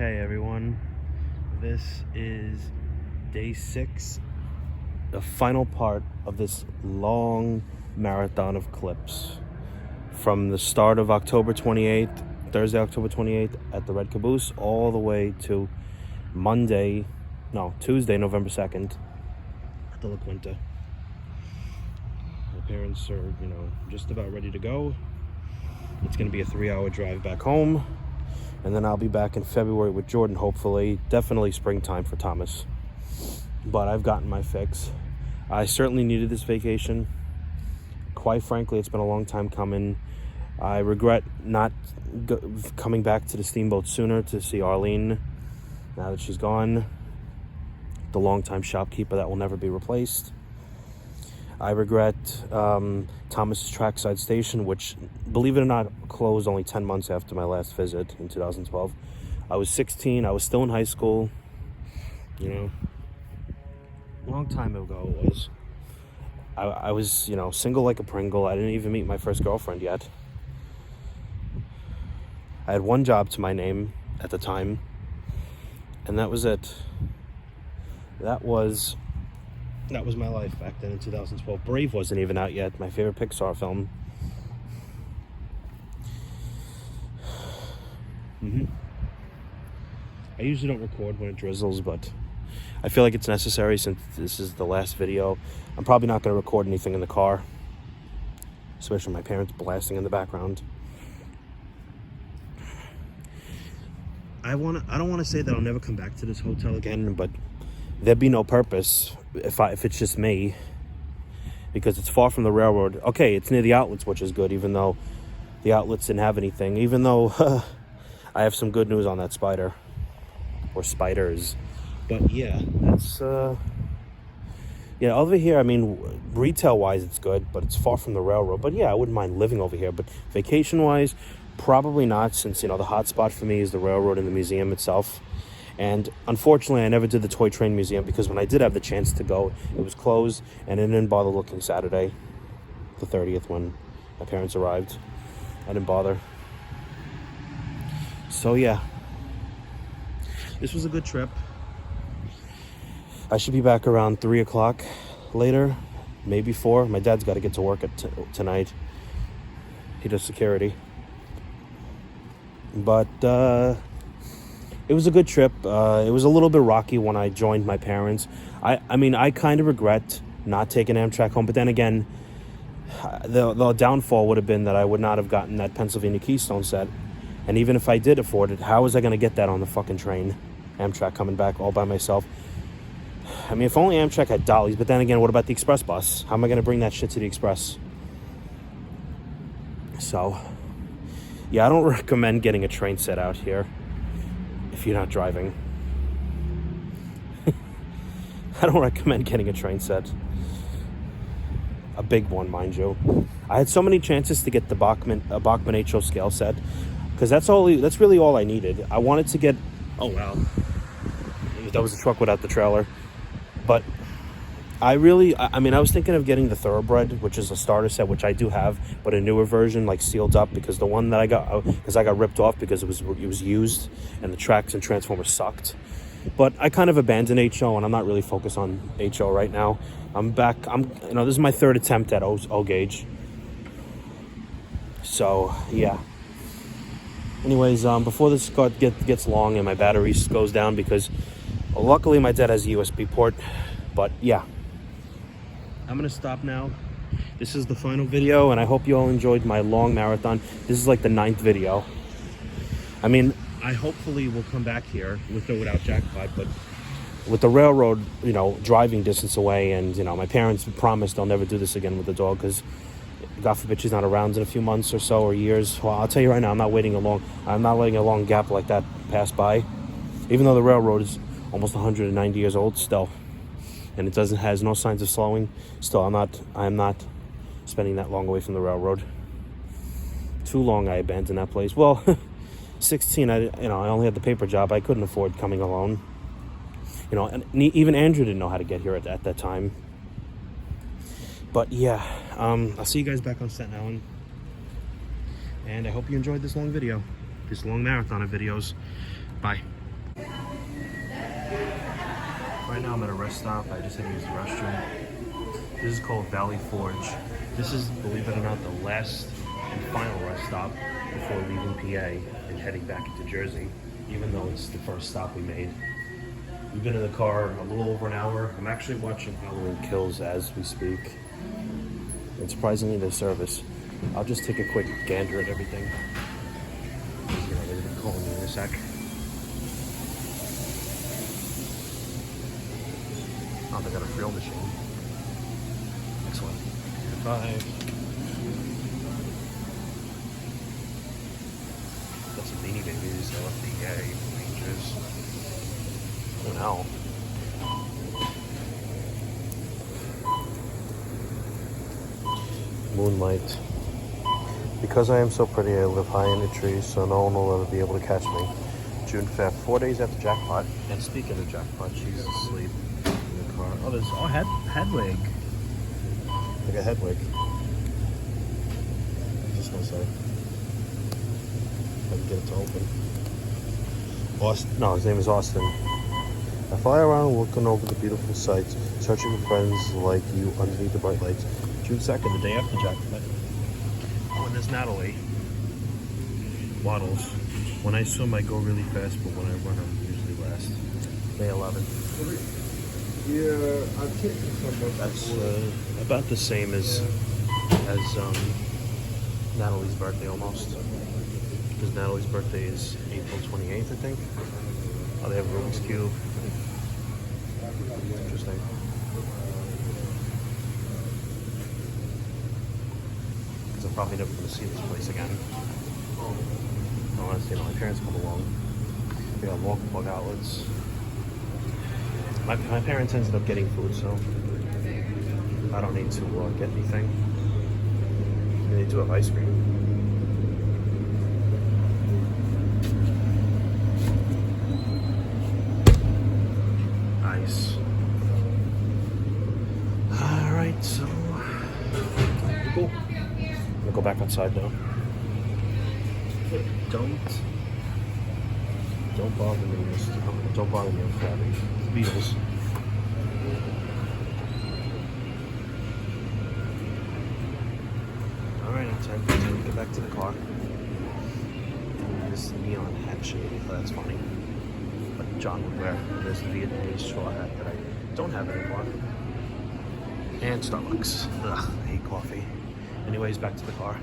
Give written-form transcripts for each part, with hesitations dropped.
Okay, everyone, this is day 6, the final part of this long marathon of clips from the start of October 28th, Thursday, October 28th at the Red Caboose, all the way to Tuesday, November 2nd at the La Quinta. My parents are, just about ready to go. It's going to be a 3-hour drive back home. And then I'll be back in February with Jordan, hopefully. Definitely springtime for Thomas. But I've gotten my fix. I certainly needed this vacation. Quite frankly, it's been a long time coming. I regret not coming back to the Steamboat sooner to see Arlene, now that she's gone. The longtime shopkeeper that will never be replaced. I regret Thomas's Trackside Station, which, believe it or not, closed only 10 months after my last visit in 2012. I was 16. I was still in high school. Long time ago it was. I was, single like a Pringle. I didn't even meet my first girlfriend yet. I had one job to my name at the time, and that was it. That was my life back then in 2012. Brave wasn't even out yet, my favorite Pixar film. I usually don't record when it drizzles, but I feel like it's necessary since this is the last video. I'm probably not going to record anything in the car, especially my parents blasting in the background. I don't want to say that I'll never come back to this hotel again, but there'd be no purpose if it's just me, because it's far from the railroad. Okay, it's near the outlets, which is good, even though the outlets didn't have anything. Even though I have some good news on that spider, or spiders. But yeah, that's over here. I mean, retail-wise, it's good, but it's far from the railroad. But yeah, I wouldn't mind living over here. But vacation-wise, probably not, since the hot spot for me is the railroad and the museum itself. And unfortunately, I never did the Toy Train Museum, because when I did have the chance to go, it was closed, and I didn't bother looking Saturday, the 30th, when my parents arrived. I didn't bother. So yeah, this was a good trip. I should be back around 3 o'clock later, maybe 4. My dad's got to get to work tonight. He does security. But it was a good trip. It was a little bit rocky when I joined my parents. I kind of regret not taking Amtrak home, but then again, the downfall would have been that I would not have gotten that Pennsylvania Keystone set. And even if I did afford it, how was I going to get that on the fucking train? Amtrak coming back all by myself. I mean, if only Amtrak had dollies, but then again, what about the express bus? How am I going to bring that shit to the express? So, yeah, I don't recommend getting a train set out here if you're not driving. I don't recommend getting a train set. A big one, mind you. I had so many chances to get the Bachmann HO scale set, because that's really all I needed. I wanted to get... Oh, wow. That was a truck without the trailer. But I was thinking of getting the Thoroughbred, which is a starter set, which I do have, but a newer version, like sealed up, because the one that I got, because I got ripped off because it was used, and the tracks and transformers sucked. But I kind of abandoned HO, and I'm not really focused on HO right now. I'm back. This is my 3rd attempt at O gauge. So yeah. Anyways, before this gets long and my battery goes down, because luckily my dad has a USB port. But yeah, I'm gonna stop now. This is the final video, and I hope you all enjoyed my long marathon. This is like the 9th video. I mean, I hopefully will come back here with or without Jackpot, but with the railroad, driving distance away, and my parents promised they'll never do this again with the dog, because God forbid she's not around in a few months or so, or years. Well, I'll tell you right now, I'm not letting a long gap like that pass by. Even though the railroad is almost 190 years old still, and has no signs of slowing. Still, I'm not spending that long away from the railroad. Too long I abandoned that place. Well, 16, I only had the paper job. I couldn't afford coming alone. And even Andrew didn't know how to get here at that time. But yeah, I'll see you guys back on Staten Island. And I hope you enjoyed this long video, this long marathon of videos. Bye. Right now I'm at a rest stop. I just had to use the restroom. This is called Valley Forge. This is, believe it or not, the last and final rest stop before leaving PA and heading back into Jersey, even though it's the first stop we made. We've been in the car a little over an hour. I'm actually watching Halloween Kills as we speak. And surprisingly, there's service. I'll just take a quick gander at everything. You know, they're gonna call me in a sec. Oh, they got a grill machine. Excellent. Goodbye. Got some Beanie Babies, LFDA, Rangers. Oh no. Moonlight. Because I am so pretty, I live high in the trees, so no one will ever be able to catch me. June 5th, 4 days after jackpot. And speaking of jackpot, she's asleep in the car. Oh, there's Hedwig. Like a Hedwig. I'm just gonna say. If I can get it to open. Austin. No, his name is Austin. I fly around looking over the beautiful sights, searching for friends like you underneath the bright lights. June 2nd, the day after jackpot. Oh, and there's Natalie. Waddles. When I swim, I go really fast, but when I run, I'm usually last. May 11th. Yeah, I can't confirm. That's about the same as Natalie's birthday almost. Because Natalie's birthday is April 28th, I think. Oh, they have Rubik's Cube. Interesting. Because I'm probably never going to see this place again. Unless, you know, my parents come along. We got local plug outlets. My parents ended up getting food, so I don't need to get anything. I mean, they do have ice cream. Nice. Alright, so cool. I'm gonna go back outside now. Don't bother me, don't bother me, I'm flabby. Beatles. Alright, it's time to get back to the car. And this neon hat shade, that's funny. But John would wear. There's the Vietnamese straw hat that I don't have anymore. And Starbucks. Ugh, I hate coffee. Anyways, back to the car.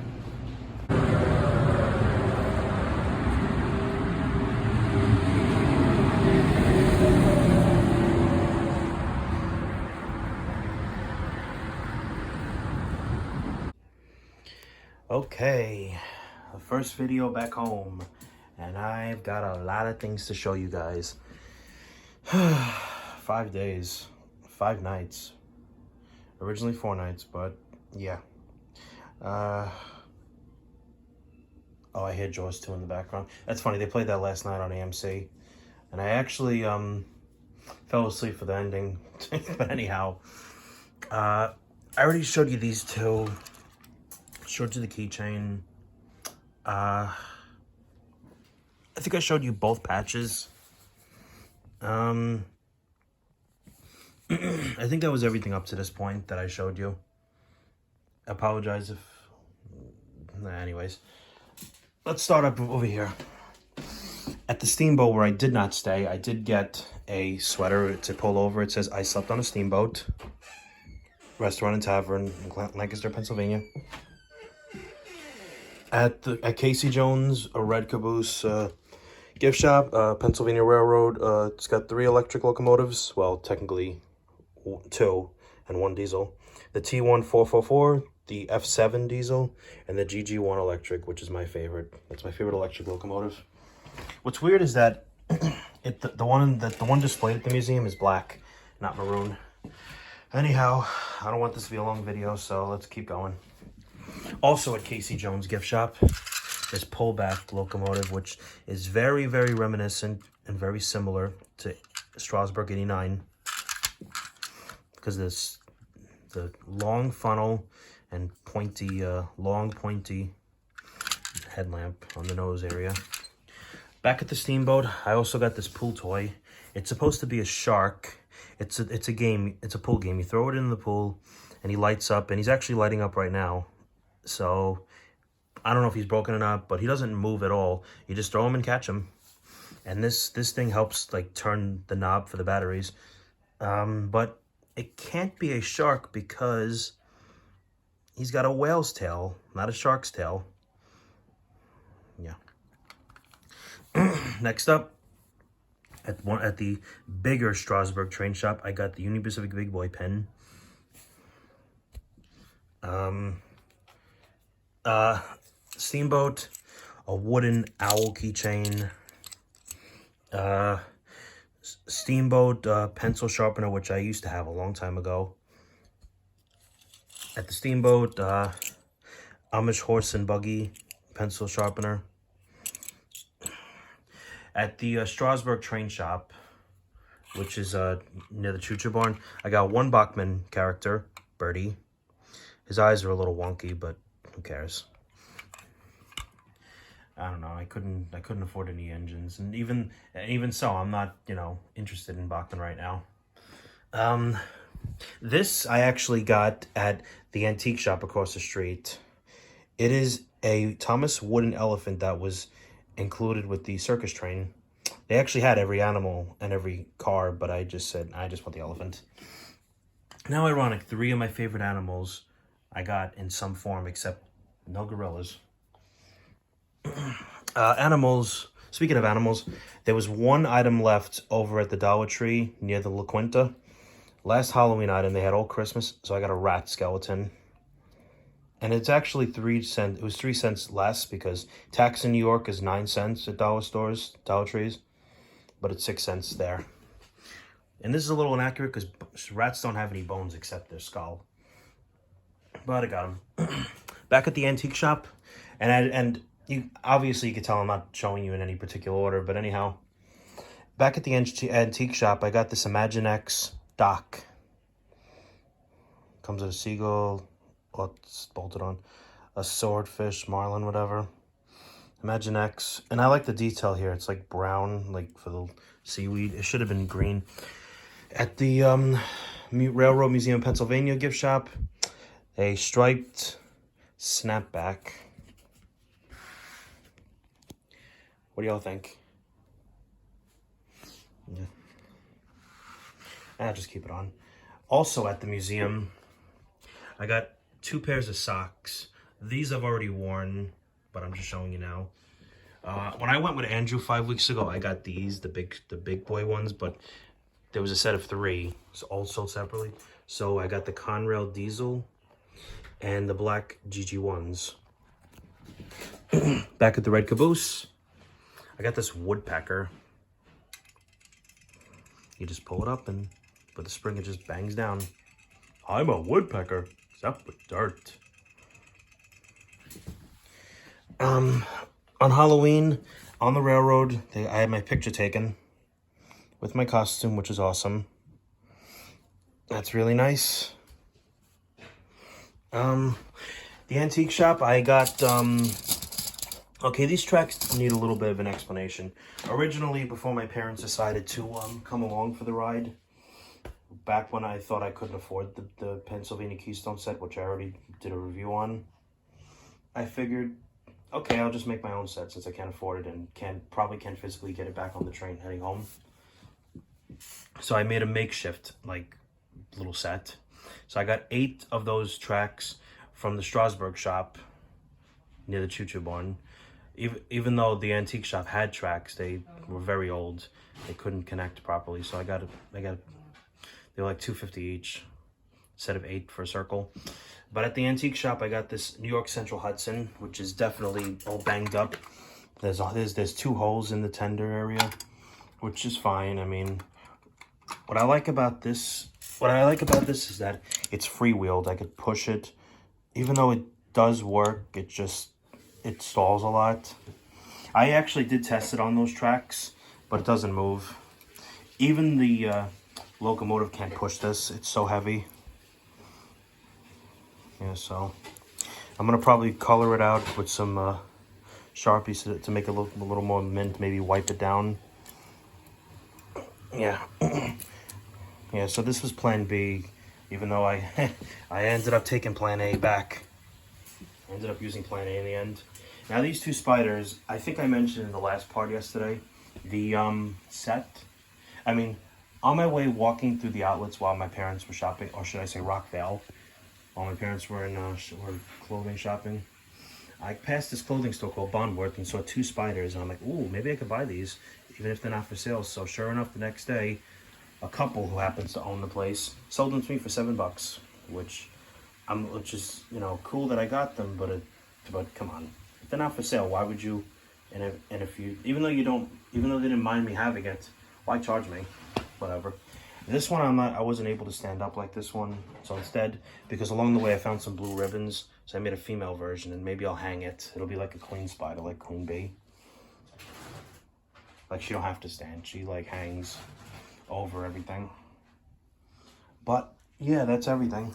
Okay, the first video back home, and I've got a lot of things to show you guys. 5 days, 5 nights, originally 4 nights, but yeah. Oh, I hear Jaws 2 in the background. That's funny, they played that last night on AMC, and I actually fell asleep for the ending. But anyhow, I already showed you these two. Showed you the keychain. I think I showed you both patches. I think that was everything up to this point that I showed you. I apologize if... anyways. Let's start up over here. At the Steamboat where I did not stay, I did get a sweater. It's a pullover. It says, I slept on a steamboat. Restaurant and Tavern in Lancaster, Pennsylvania. At Casey Jones, a Red Caboose gift shop, Pennsylvania Railroad. It's got 3 electric locomotives. Well, technically 2 and 1 diesel. The T1444, the F7 diesel, and the GG1 electric, which is my favorite. That's my favorite electric locomotive. What's weird is that the one displayed at the museum is black, not maroon. Anyhow, I don't want this to be a long video, so let's keep going. Also at Casey Jones gift shop, this pullback locomotive, which is very, very reminiscent and very similar to Strasburg 89, because the long funnel and pointy, long pointy headlamp on the nose area. Back at the Steamboat, I also got this pool toy. It's supposed to be a shark, It's a game. It's a pool game. You throw it in the pool, and he lights up, and he's actually lighting up right now. So I don't know if he's broken or not, but he doesn't move at all. You just throw him and catch him, and this thing helps like turn the knob for the batteries. But it can't be a shark because he's got a whale's tail, not a shark's tail. Yeah. Next up, at the bigger Strasbourg train shop, I got the Union Pacific Big Boy pen. Steamboat, a wooden owl keychain. Steamboat pencil sharpener, which I used to have a long time ago. At the Steamboat, Amish horse and buggy pencil sharpener. At the Strasbourg train shop, which is near the Choo Choo Barn, I got one Bachmann character, Birdie. His eyes are a little wonky, but who cares? I don't know. I couldn't afford any engines, and even so, I'm not interested in Bachmann right now. This I actually got at the antique shop across the street. It is a Thomas wooden elephant that was included with the circus train. They actually had every animal and every car, but I just said I just want the elephant. Now, ironic, 3 of my favorite animals I got in some form, except no gorillas. Animals. Speaking of animals, there was one item left over at the Dollar Tree near the La Quinta. Last Halloween item, they had all Christmas, so I got a rat skeleton. And it's actually 3 cents. It was 3 cents less because tax in New York is 9 cents at dollar stores, Dollar Trees, but it's 6 cents there. And this is a little inaccurate because rats don't have any bones except their skull. But I got them. Back at the antique shop, and you obviously you can tell I'm not showing you in any particular order, but anyhow, back at the antique shop, I got this Imaginext dock. Comes with a seagull. Oh, it's bolted on. A swordfish, marlin, whatever. Imaginext. And I like the detail here. It's like brown, like for the seaweed. It should have been green. At the Railroad Museum of Pennsylvania gift shop, a striped snapback. What do y'all think? Yeah. I'll just keep it on. Also at the museum, I got 2 pairs of socks. These I've already worn, but I'm just showing you now. When I went with Andrew 5 weeks ago, I got these, the big boy ones, but there was a set of 3, so all sold separately. So I got the Conrail Diesel and the black GG1s. Back at the Red Caboose, I got this woodpecker. You just pull it up, and with the spring it just bangs down. I'm a woodpecker, except with dirt. On Halloween, on the railroad, I had my picture taken with my costume, which is awesome. That's really nice. The antique shop, I got, okay, these tracks need a little bit of an explanation. Originally, before my parents decided to come along for the ride, back when I thought I couldn't afford the Pennsylvania Keystone set, which I already did a review on, I figured, okay, I'll just make my own set since I can't afford it and probably can't physically get it back on the train heading home. So I made a makeshift, like, little set. So I got 8 of those tracks from the Strasbourg shop near the Choo Choo Barn. Even though the antique shop had tracks, they were very old. They couldn't connect properly, so they were like $2.50 each, set of 8 for a circle. But at the antique shop, I got this New York Central Hudson, which is definitely all banged up. There's 2 holes in the tender area, which is fine. I mean, what I like about this is that it's freewheeled. I could push it. Even though it does work, it stalls a lot. I actually did test it on those tracks, but it doesn't move. Even the locomotive can't push this. It's so heavy. Yeah, so I'm gonna probably color it out with some Sharpies to make it look a little more mint. Maybe wipe it down. Yeah. Yeah, so this was plan B, even though I I ended up taking plan A back. I ended up using plan A in the end. Now these two spiders, I think I mentioned in the last part yesterday, the set. I mean, on my way walking through the outlets while my parents were shopping, or should I say Rockvale, while my parents were in were clothing shopping, I passed this clothing store called Bondworth and saw two spiders, and I'm like, ooh, maybe I could buy these, even if they're not for sale. So sure enough, the next day, a couple who happens to own the place sold them to me for $7, which is, you know, cool that I got them, but come on, if they're not for sale, why would you? And if you, even though they didn't mind me having it, why charge me? Whatever. This one I wasn't able to stand up like this one, so instead, because along the way I found some blue ribbons, so I made a female version, and maybe I'll hang it. It'll be like a queen spider, like Queen Bee. Like, she don't have to stand, she like hangs over everything. But yeah, that's everything.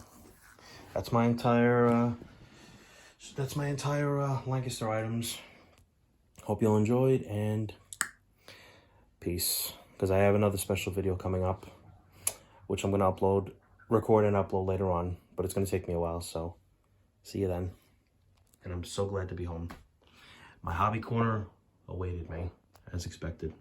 That's my entire Lancaster items. Hope you all enjoyed, and peace. Because I have another special video coming up, which I'm going to record and upload later on. But it's going to take me a while, so see you then. And I'm so glad to be home. My hobby corner awaited me, as expected.